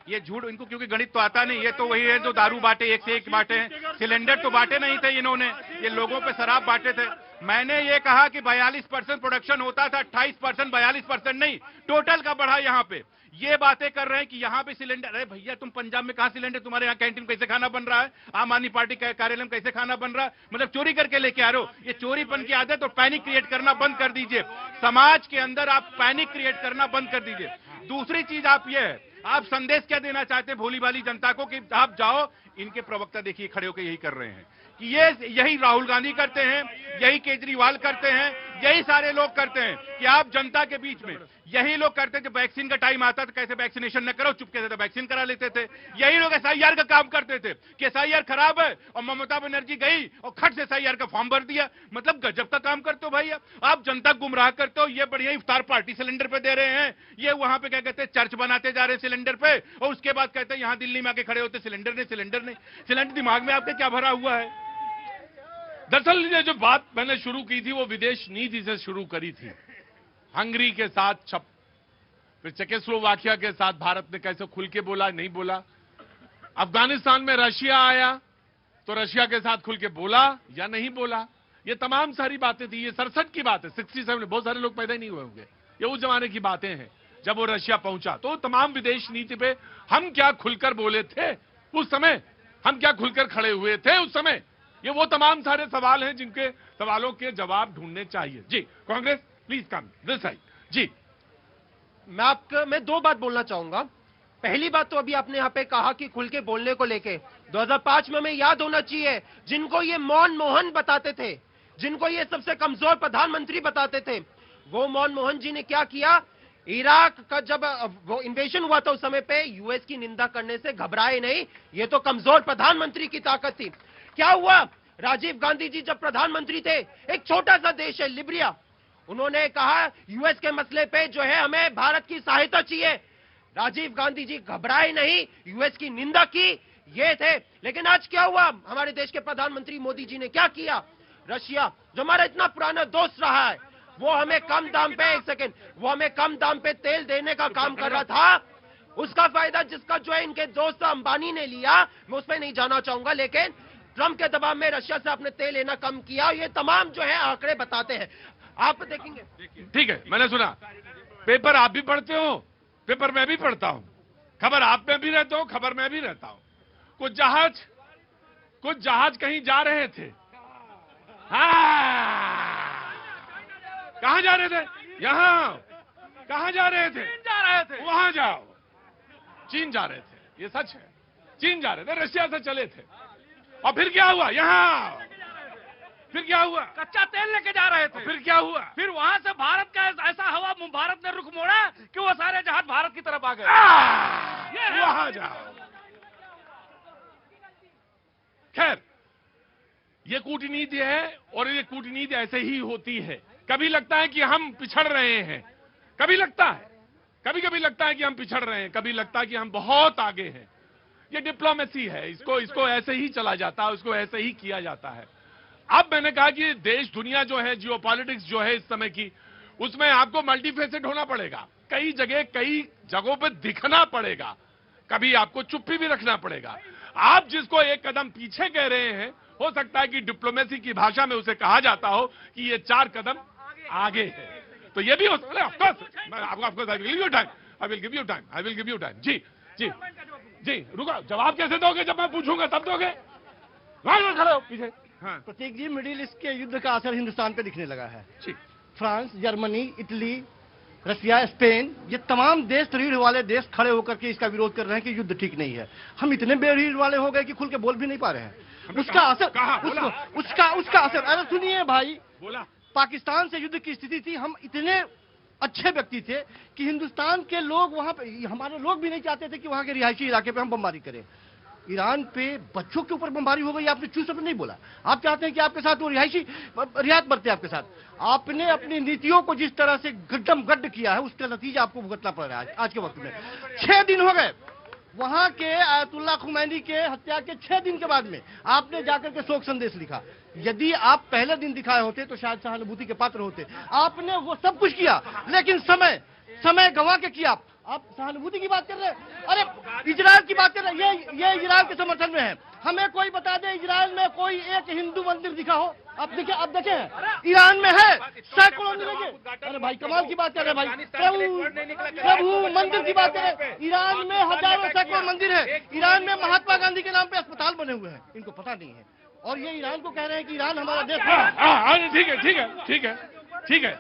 ये झूठ, इनको क्योंकि गणित तो आता नहीं, ये तो वही है जो दारू बांटे, एक से एक बांटे हैं। सिलेंडर तो बांटे नहीं थे इन्होंने, ये लोगों पे शराब बांटे थे। मैंने ये कहा कि 42% प्रोडक्शन होता था, 28%, 42% नहीं, टोटल का बढ़ा यहाँ पे। ये बातें कर रहे हैं कि यहाँ पे सिलेंडर, अरे भैया तुम पंजाब में कहां सिलेंडर, तुम्हारे यहाँ कैंटीन कैसे खाना बन रहा है, आम आदमी पार्टी कार्यालय में कैसे खाना बन रहा है, मतलब चोरी करके लेके आ रहे हो। ये चोरीपन की आदत और पैनिक क्रिएट करना बंद कर दीजिए। समाज के अंदर आप पैनिक क्रिएट करना बंद कर दीजिए। दूसरी चीज आप ये है, आप संदेश क्या देना चाहते हैं भोली भाली जनता को कि आप जाओ, इनके प्रवक्ता देखिए खड़े होकर यही कर रहे हैं कि यही राहुल गांधी करते हैं, यही केजरीवाल करते हैं, यही सारे लोग करते हैं कि आप जनता के बीच में, यही लोग करते थे। वैक्सीन का टाइम आता था कैसे वैक्सीनेशन न करो, चुपके से वैक्सीन करा लेते थे। यही लोग एसआईआर का काम करते थे कि एसआईआर खराब है और ममता बनर्जी गई और खट से एसआईआर का फॉर्म भर दिया। मतलब गजब का काम करते हो भाई, आप जनता गुमराह करते हो। ये बढ़िया इफ्तार पार्टी सिलेंडर पे दे रहे हैं, ये वहां पे क्या कहते हैं चर्च बनाते जा रहे हैं सिलेंडर पे, और उसके बाद कहते हैं यहां दिल्ली में आके खड़े होते सिलेंडर नहीं, सिलेंडर नहीं। सिलेंडर दिमाग में आपके क्या भरा हुआ है? दरअसल ये जो बात मैंने शुरू की थी वो विदेश नीति से शुरू करी थी। हंगरी के साथ फिर चेकोस्लोवाकिया के साथ भारत ने कैसे खुल के बोला, नहीं बोला। अफगानिस्तान में रशिया आया तो रशिया के साथ खुल के बोला या नहीं बोला। ये तमाम सारी बातें थी। ये 67 की बात है, 67 में बहुत सारे लोग पैदा ही नहीं हुए होंगे। ये उस जमाने की बातें हैं जब वो रशिया पहुंचा। तो तमाम विदेश नीति पे हम क्या खुलकर बोले थे उस समय, हम क्या खुलकर खड़े हुए थे उस समय, ये वो तमाम सारे सवाल हैं जिनके सवालों के जवाब ढूंढने चाहिए। जी Congress please come this side. जी मैं दो बात बोलना चाहूंगा। पहली बात तो अभी आपने यहाँ पे कहा कि खुल के बोलने को लेके 2005 में हमें याद होना चाहिए, जिनको ये मनमोहन बताते थे, जिनको ये सबसे कमजोर प्रधानमंत्री बताते थे, वो मनमोहन जी ने क्या किया, इराक का जब वो इन्वेशन हुआ था उस समय पे यूएस की निंदा करने से घबराए नहीं। ये तो कमजोर प्रधानमंत्री की ताकत थी। क्या हुआ, राजीव गांधी जी जब प्रधानमंत्री थे, एक छोटा सा देश है लिबिया, उन्होंने कहा यूएस के मसले पे जो है हमें भारत की सहायता चाहिए। राजीव गांधी जी घबराए नहीं, यूएस की निंदा की, ये थे। लेकिन आज क्या हुआ, हमारे देश के प्रधानमंत्री मोदी जी ने क्या किया, रशिया जो हमारा इतना पुराना दोस्त रहा है, वो हमें कम दाम पे, एक सेकेंड, वो हमें कम दाम पे तेल देने का काम कर रहा था। उसका फायदा जिसका जो है इनके दोस्त अंबानी ने लिया, मैं उसमें नहीं जाना चाहूंगा, लेकिन ट्रंप के दबाव में रशिया से आपने तेल लेना कम किया। ये तमाम जो है आंकड़े बताते हैं, आप देखेंगे। ठीक है, मैंने सुना। पेपर आप भी पढ़ते हो, पेपर मैं भी पढ़ता हूं, खबर आप में भी रहता हूं, खबर मैं भी रहता हूं। कुछ जहाज कहीं जा रहे थे। कहां जा रहे थे? यहां। कहां जा रहे थे? चीन जा रहे थे। वहां जाओ। चीन जा रहे थे, ये सच है। चीन जा रहे थे, रशिया से चले थे। और फिर क्या हुआ? यहां फिर क्या हुआ? कच्चा तेल लेके जा रहे थे। फिर क्या हुआ? फिर वहां से भारत का ऐसा हवा, भारत ने रुख मोड़ा कि वो सारे जहाज भारत की तरफ आ गए। वहां जाओ। खैर, ये कूटनीति है और ये कूटनीति ऐसे ही होती है। कभी लगता है कि हम पिछड़ रहे हैं, कभी कभी लगता है कि हम पिछड़ रहे हैं, कभी लगता है कि हम बहुत आगे हैं। ये डिप्लोमेसी है, इसको ऐसे ही चला जाता है, उसको ऐसे ही किया जाता है। अब मैंने कहा कि देश दुनिया जो है, जियोपॉलिटिक्स जो है इस समय की, उसमें आपको मल्टीफेसेड होना पड़ेगा। कई जगहों पे दिखना पड़ेगा, कभी आपको चुप्पी भी रखना पड़ेगा। आप जिसको एक कदम पीछे कह रहे हैं, हो सकता है कि डिप्लोमेसी की भाषा में उसे कहा जाता हो कि ये 4 कदम आगे है। तो ये भी हो सकता है। Of course I will give you time. जी रुको, जवाब कैसे दोगे? जब मैं पूछूंगा तब दोगे। वहां खड़े हो पीछे। हाँ। प्रतीक जी, मिडिल ईस्ट के युद्ध का असर हिंदुस्तान पे दिखने लगा है। France, Germany, Italy, Russia, Spain, ये तमाम देश, रीढ़ वाले देश खड़े होकर के इसका विरोध कर रहे हैं कि युद्ध ठीक नहीं है। हम इतने बेरीढ़ वाले हो गए कि खुल के बोल भी नहीं पा रहे हैं। उसका असर अरे सुनिए भाई, बोला पाकिस्तान से युद्ध की स्थिति थी, हम इतने अच्छे व्यक्ति थे कि हिंदुस्तान के लोग वहां पे, हमारे लोग भी नहीं चाहते थे कि वहां के रिहायशी इलाके पे हम बमबारी करें। ईरान पे बच्चों के ऊपर बमबारी हो गई, आपने चूस पर नहीं बोला। आप चाहते हैं कि आपके साथ वो रियायत बरते आपके साथ। आपने अपनी नीतियों को जिस तरह से गड्ढ किया है, उसका नतीजा आपको भुगतना पड़ रहा है आज के वक्त में। 6 दिन हो गए वहां के आयतुल्ला खुमैनी के हत्या के 6 दिन के बाद में आपने जाकर के शोक संदेश लिखा। यदि आप पहले दिन दिखाए होते तो शायद सहानुभूति के पात्र होते। आपने वो सब कुछ किया, लेकिन समय गंवा के किया। आप सहानुभूति की बात कर रहे हैं, अरे इजराइल की बात कर रहे हैं, ये इजराइल के समर्थन में है। हमें कोई बता दे इजराइल में कोई एक हिंदू मंदिर दिखा हो? आप देखिए, अब देखें ईरान में है सैकड़ों मिलेंगे। अरे भाई कमाल की बात कर रहे हैं भाई, प्रभु मंदिर की बात कर रहे हैं। ईरान में हजारों सैकड़ों मंदिर है, ईरान में महात्मा गांधी के नाम पे अस्पताल बने हुए हैं, इनको पता नहीं है। और ये ईरान को कह रहे हैं कि ईरान हमारा देश है। ठीक है ठीक है ठीक है ठीक है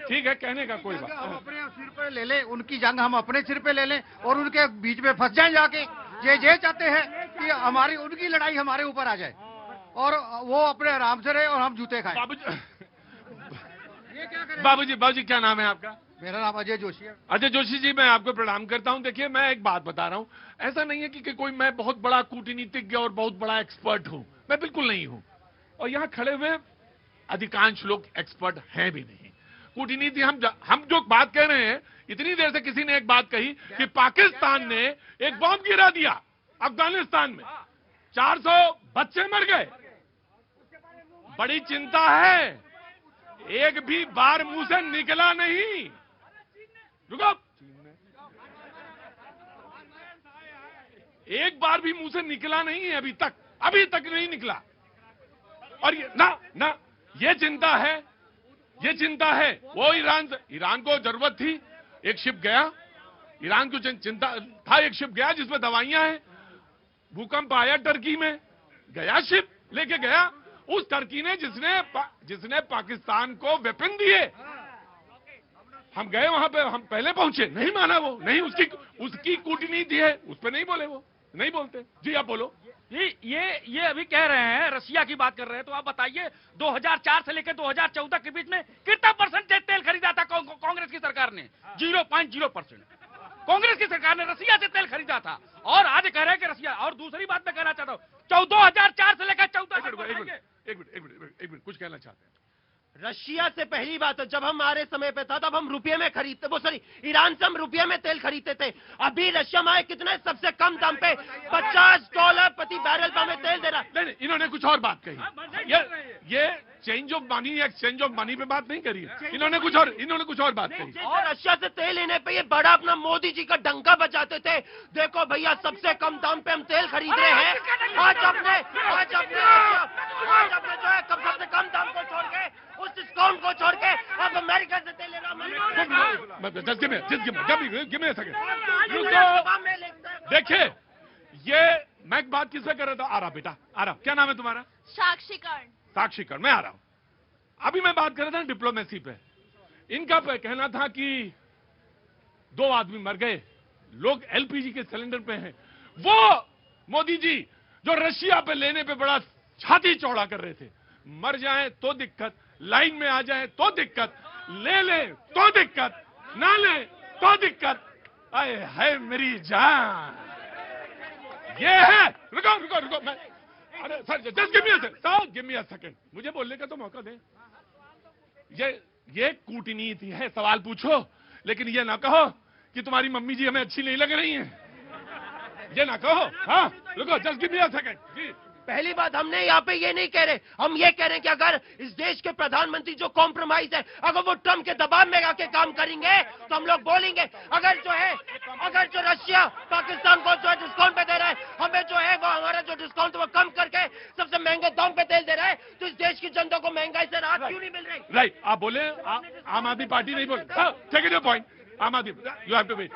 ठीक है, कहने का कोई बात। हम अपने सिर पे ले लें, उनकी जंग हम अपने सिर पे ले लें और उनके बीच में फंस जाएं जाके। ये चाहते हैं कि हमारी उनकी लड़ाई हमारे ऊपर आ जाए और वो अपने आराम से रहे और हम जूते खाएं। बाबूजी क्या नाम है आपका? मेरा नाम अजय जोशी है। अजय जोशी जी, मैं आपको प्रणाम करता हूं। देखिए, मैं एक बात बता रहा हूं, ऐसा नहीं है कि कोई मैं बहुत बड़ा कूटनीतिज्ञ और बहुत बड़ा एक्सपर्ट हूं, मैं बिल्कुल नहीं हूं। और यहां खड़े हुए अधिकांश लोग एक्सपर्ट हैं भी नहीं। कूटनीति हम जो बात कह रहे हैं, इतनी देर से किसी ने एक बात कही कि पाकिस्तान ने एक बॉम्ब गिरा दिया अफगानिस्तान में, 400 बच्चे मर गए, बड़ी चिंता है, एक भी बार मुंह से निकला नहीं। रुको, एक बार भी मुंह से निकला नहीं है अभी तक नहीं निकला। और ये चिंता है। वो ईरान को जरूरत थी, एक शिप गया, ईरान को चिंता था, एक शिप गया जिसमें दवाइयां हैं। भूकंप आया टर्की में, गया शिप लेके गया, उस टर्की ने जिसने पाकिस्तान को वेपन दिए, हम गए वहां पे, हम पहले पहुंचे, नहीं माना वो, नहीं, उसकी कूटनीति है, उस पर नहीं बोले, वो नहीं बोलते। जी आप बोलो। ये अभी कह रहे हैं, रशिया की बात कर रहे हैं, तो आप बताइए 2004 से लेकर 2014 के बीच में कितना परसेंटेज तेल खरीदा था कांग्रेस की सरकार ने? 0.0%। कांग्रेस की सरकार ने रशिया से तेल खरीदा था, और आज कह रहे हैं कि रशिया। और दूसरी बात मैं कहना चाहता हूँ, 2004 से लेकर 14 एक मिनट कुछ कहना चाहते हैं। रशिया से पहली बात है, जब हमारे समय पे था तब हम रुपये में खरीदते, वो सॉरी ईरान से हम रुपये में तेल खरीदते थे। अभी रशिया में कितने सबसे कम दाम पे $50 प्रति बैरल पे हमें तेल दे रहा है। नहीं, इन्होंने कुछ और बात कही। ये change of money, exchange of money पे बात नहीं करी है, इन्होंने कुछ और बात कही। और रशिया से तेल लेने पे ये बड़ा अपना मोदी जी का डंका बजाते थे, देखो भैया सबसे कम दाम पे हम तेल खरीद रहे हैं। आज अपने जो है सबसे कम दाम को छोड़ के, उस डिस्काउंट को छोड़ के अब अमेरिका से तेल लेना। देखिए, ये मैं एक बात किससे कर रहा था? आ रहा बेटा, आ रहा। क्या नाम है तुम्हारा? साक्षी कर्ण। मैं आ रहा हूं। अभी मैं बात कर रहा था डिप्लोमेसी पे। इनका कहना था कि 2 आदमी मर गए, लोग एलपीजी के सिलेंडर पे हैं। वो मोदी जी जो रशिया पे लेने पे बड़ा छाती चौड़ा कर रहे थे, मर जाए तो दिक्कत, लाइन में आ जाए तो दिक्कत, ले ले तो दिक्कत, ना ले तो दिक्कत। आए है मेरी जान, ये है। रुको मैं, अरे sir just give me a second, मुझे बोलने का तो मौका दे। ये कूटनीति है, सवाल पूछो, लेकिन ये ना कहो कि तुम्हारी मम्मी जी हमें अच्छी नहीं लग रही है, ये ना कहो। हाँ रुको, just give me a second. जी, पहली बात, हमने यहाँ पे ये नहीं कह रहे, हम ये कह रहे हैं कि अगर इस देश के प्रधानमंत्री जो कॉम्प्रोमाइज है, अगर वो ट्रम्प के दबाव में आके काम करेंगे तो हम लोग बोलेंगे। अगर जो रशिया पाकिस्तान को जो डिस्काउंट पे दे रहा है, हमें जो है वो हमारा जो डिस्काउंट वो कम करके सबसे महंगे दाम पे तेल दे रहा है, तो इस देश की जनता को महंगाई से राहत क्यों नहीं मिल रही? राइट, आप बोले आम आदमी पार्टी नहीं बोल, टेक इट योर पॉइंट, आम आदमी, you have to wait.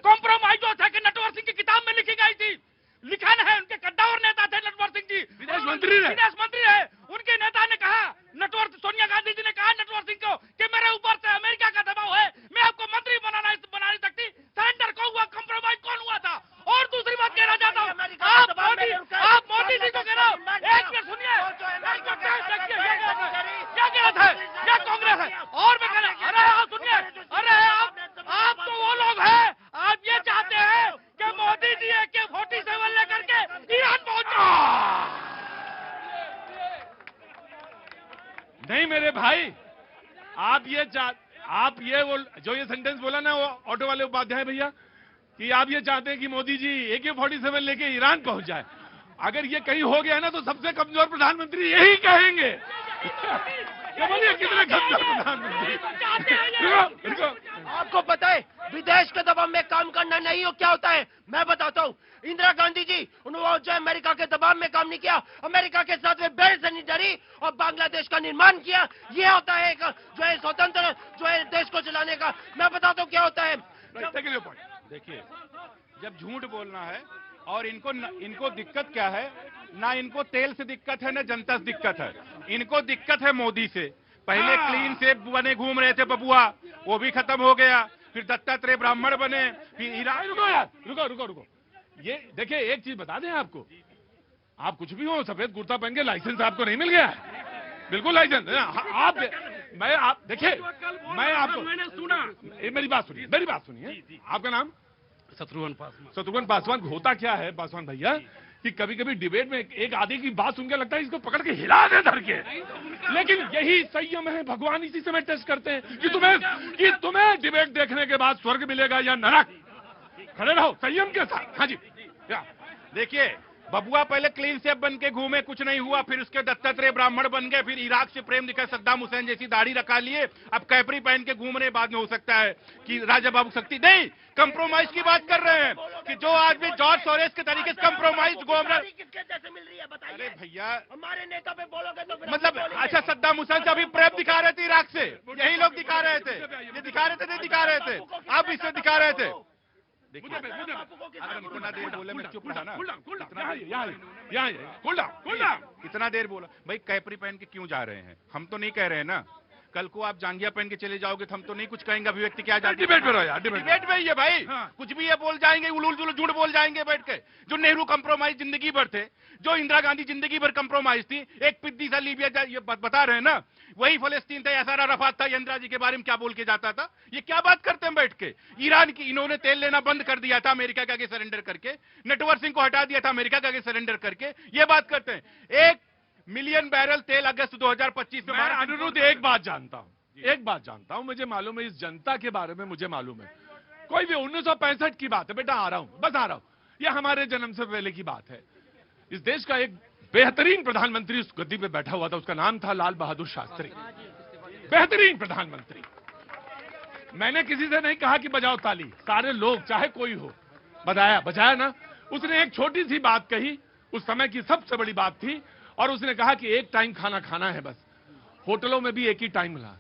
Compromise जो थे कि नटवर सिंह की किताब में लिखी गई थी, लिखा है, उनके कद्दावर नेता थे नटवर सिंह जी, विदेश मंत्री है। उनके नेता ने कहा, सोनिया गांधी जी ने कहा नटवर सिंह को कि मेरे ऊपर से अमेरिका का दबाव है, मैं आपको मंत्री बना नहीं सकती। सरेंडर कौन हुआ, कॉम्प्रोमाइज कौन हुआ था? और दूसरी बात कहना चाहता हूँ, आप मोदी जी को कह रहे हो, एक मिनट सुनिए, क्या गलत है, क्या कांग्रेस है? और मैं कह रहा, अरे आप सुनिए, अरे आप तो वो लोग हैं, आप ये चाहते हैं कि मोदी जी AK-47 लेकर के ईरान पहुंच जाए। नहीं मेरे भाई, आप ये जो ये सेंटेंस बोला ना वो ऑटो वाले उपाध्याय भैया, कि आप ये चाहते हैं कि मोदी जी AK-47 लेके ईरान पहुंच जाए। अगर ये कहीं हो गया ना तो सबसे कमजोर प्रधानमंत्री यही कहेंगे। ये बोलिए कितने गद्दार प्रधानमंत्री। आपको पता है विदेश के दबाव में काम करना नहीं हो क्या होता है? मैं बताता हूँ। इंदिरा गांधी जी उन्होंने जो अमेरिका के दबाव में काम नहीं किया, अमेरिका के साथ वे बेड़ से नहीं डरी और बांग्लादेश का निर्माण किया। ये होता है जो है स्वतंत्र जो है देश को चलाने का। मैं बताता हूँ क्या होता है। देखिए, जब झूठ बोलना है और इनको दिक्कत क्या है, ना इनको तेल से दिक्कत है ना जनता से दिक्कत है, इनको दिक्कत है मोदी से। पहले क्लीन से बने घूम रहे थे बबुआ, वो भी खत्म हो गया। फिर दत्तात्रेय ब्राह्मण बने, फिर ईरान। रुको। ये देखिए एक चीज बता दें आपको, आप कुछ भी हो सफेद कुर्ता पहन के लाइसेंस आपको नहीं मिल गया है, बिल्कुल लाइसेंस आप देखिए मैं आपको मैंने सुना। मेरी बात सुनिए। आपका नाम? शत्रुघ्न पासवान। होता क्या है पासवान भैया कि कभी कभी डिबेट में एक आदमी की बात सुन के लगता है इसको पकड़ के हिला दे धर के, लेकिन यही संयम है। भगवान इसी समय टेस्ट करते हैं कि तुम्हें डिबेट देखने के बाद स्वर्ग मिलेगा या नरक। खड़े रहो संयम के साथ। हाँ जी। देखिए बबुआ पहले क्लीन सेफ बन के घूमे, कुछ नहीं हुआ। फिर उसके दत्तात्रेय ब्राह्मण बन गए, फिर इराक से प्रेम दिखा, सद्दाम हुसैन जैसी दाढ़ी रखा लिए, अब कैपरी पहन के घूम रहे। बाद में हो सकता है कि राजा बाबू शक्ति नहीं, कंप्रोमाइज की बात कर रहे हैं कि जो आदमी जॉर्ज सोरेस के तरीके से कंप्रोमाइज गवर्नर किसके जैसे मिल रही है बताइए। अरे भैया हमारे नेता पे बोलोगे तो फिर मतलब अच्छा सद्दाम हुसैन से अभी प्रेम दिखा रहे थे इराक से, यही लोग दिखा रहे थे। ये दिखा रहे थे नहीं दिखा रहे थे, अब इससे दिखा रहे थे। इतना देर बोले मैं चुप रहा ना, कितना देर बोला भाई। कैपरी पहन के क्यों जा रहे हैं? हम तो नहीं कह रहे हैं ना। कल को आप जांघिया पहन के चले जाओगे तो हम तो नहीं कुछ कहेंगे। अभिव्यक्ति क्या जाती है? डिबेट में रहो यार, डिबेट में ही है भाई। कुछ भी ये बोल जाएंगे, उलूल जुलूल झूठ बोल जाएंगे बैठ के। जो नेहरू कंप्रोमाइज जिंदगी भर थे, जो इंदिरा गांधी जिंदगी भर कंप्रोमाइज थी, एक पिद्दी सा लीबिया ये बता रहे हैं ना, वही फलस्तीन था, यासर अराफात था। इंदिरा जी के बारे में क्या बोल के जाता था? ये क्या बात करते हैं बैठ के? ईरान की इन्होंने तेल लेना बंद कर दिया था अमेरिका के आगे सरेंडर करके, नटवर सिंह को हटा दिया था अमेरिका के आगे सरेंडर करके। ये बात करते हैं। 1 मिलियन बैरल तेल अगस्त 2025 में। मैं अनिरुद्ध एक बात जानता हूं, मुझे मालूम है इस जनता के बारे में, मुझे मालूम है। कोई भी 1965 की बात है बेटा, आ रहा हूं। यह हमारे जन्म से पहले की बात है। इस देश का एक बेहतरीन प्रधानमंत्री उस गद्दी पे बैठा हुआ था, उसका नाम था लाल बहादुर शास्त्री। बेहतरीन प्रधानमंत्री। मैंने किसी से नहीं कहा कि बजाओ ताली, सारे लोग चाहे कोई हो बजाया ना। उसने एक छोटी सी बात कही, उस समय की सबसे बड़ी बात थी, और उसने कहा कि एक टाइम खाना खाना है बस। होटलों में भी एक ही टाइम मिला।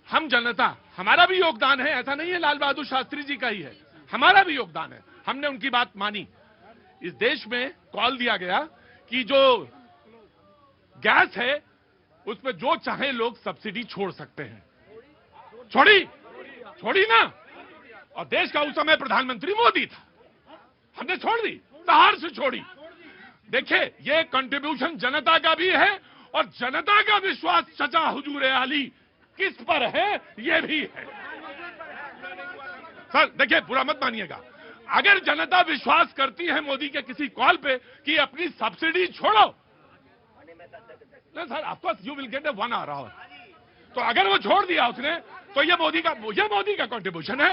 हम जनता, हमारा भी योगदान है, ऐसा नहीं है लाल बहादुर शास्त्री जी का ही है, हमारा भी योगदान है। हमने उनकी बात मानी। इस देश में कॉल दिया गया कि जो गैस है उस पर जो चाहे लोग सब्सिडी छोड़ सकते हैं। छोड़ी ना। और देश का उस समय प्रधानमंत्री मोदी था, हमने छोड़ दी, सहार से छोड़ी। देखिए ये कंट्रीब्यूशन जनता का भी है, और जनता का विश्वास चचा हुजूर आली किस पर है ये भी है। सर देखिए बुरा मत मानिएगा, अगर जनता विश्वास करती है मोदी के किसी कॉल पे कि अपनी सब्सिडी छोड़ो, sir of course you will get 1 hour। तो अगर वो छोड़ दिया उसने, तो ये मोदी का कंट्रीब्यूशन है।